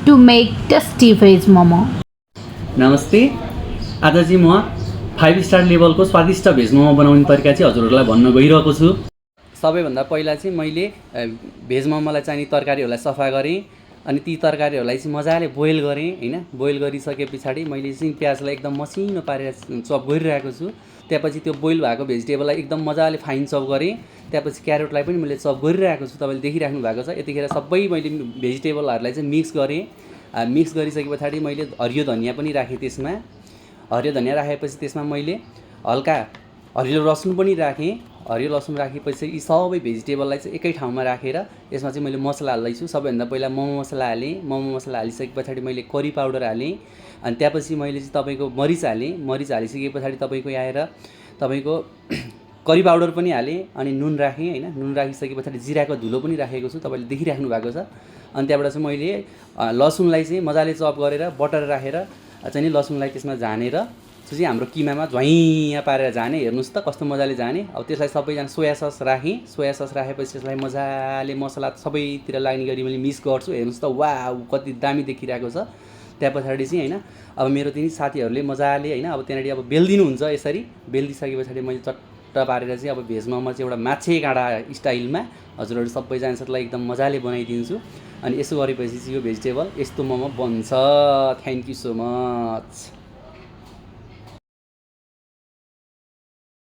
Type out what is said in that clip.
to make tasty veg momo. नमस्ते। आज चाहिँ म 5 स्टार लेभलको स्वादिष्ट भेज मोमो बनाउने तरिका चाहिँ हजुरहरूलाई भन्न गइरहेको छु। सबैभन्दा पहिला चाहिँ मैले भेज मोमोलाई चाहिने तरकारीहरूलाई सफा गरेँ अनि ती तरकारीहरूलाई चाहिँ मजाले बोइल गरेँ हैन। बोइल गरिसके पछाडि मैले चाहिँ प्याजलाई एकदम मसिनो पारेर चप गरिरहेको छु। त्यसपछि त्यो बोइल भएको भेजिटेबललाई एकदम मजाले फाइन चप गरेँ। त्यसपछि क्यारोटलाई पनि मैले चप गरिरहेको छु, तपाईँले देखिराख्नु भएको छ। यतिखेर सबै मैले भेजिटेबलहरूलाई चाहिँ मिक्स गरेँ। मिक्स गरिसके पछाडि मैले हरियो धनिया पनि राखेँ त्यसमा। हरियो धनिया राखेपछि त्यसमा मैले हल्का हरियो लसुन पनि राखेँ। हरियो लसुन राखेपछि यी सबै भेजिटेबललाई चाहिँ एकै ठाउँमा राखेर यसमा चाहिँ मैले मसला हाल्दैछु। सबैभन्दा पहिला मोमो मसला हालेँ। मोमो मसला हालिसके पछाडि मैले करी पाउडर हालेँ अनि त्यसपछि मैले चाहिँ तपाईँको मरिच हालेँ। मरिच हालिसके पछाडि तपाईँको आएर तपाईँको करी पाउडर पनि हालेँ अनि नुन राखेँ हैन। नुन राखिसके पछाडि जिराको धुलो पनि राखेको छु, तपाईँले देखिराख्नु भएको छ। अनि त्यहाँबाट चाहिँ मैले लसुनलाई चाहिँ मजाले चप गरेर बटर राखेर चाहिँ नि लसुनलाई त्यसमा झानेर चाहिँ हाम्रो किमामा झ्वाइँ पारेर झाने। हेर्नुहोस् त कस्तो मजाले झाने। अब त्यसलाई सबैजना सोया सस राखेँ। सोया सस राखेपछि त्यसलाई मजाले मसला सबैतिर लाग्ने गरी मैले मिक्स गर्छु। हेर्नुहोस् त वाउ कति दामी देखिरहेको छ। त्यहाँ पछाडि चाहिँ हैन अब मेरो तिनी साथीहरूले मजाले हैन अब त्यहाँनिर अब बेल्दिनु हुन्छ। यसरी बेल्दिसके पछाडि मैले चट्ट पारेर चाहिँ अब भेज मोमो चाहिँ एउटा माछे काँडा स्टाइलमा हजुरहरू सबैजनालाई एकदम मजाले बनाइदिन्छु। अनि यसो गरेपछि चाहिँ यो भेजिटेबल यस्तो मोमो बन्छ। Thank you so much.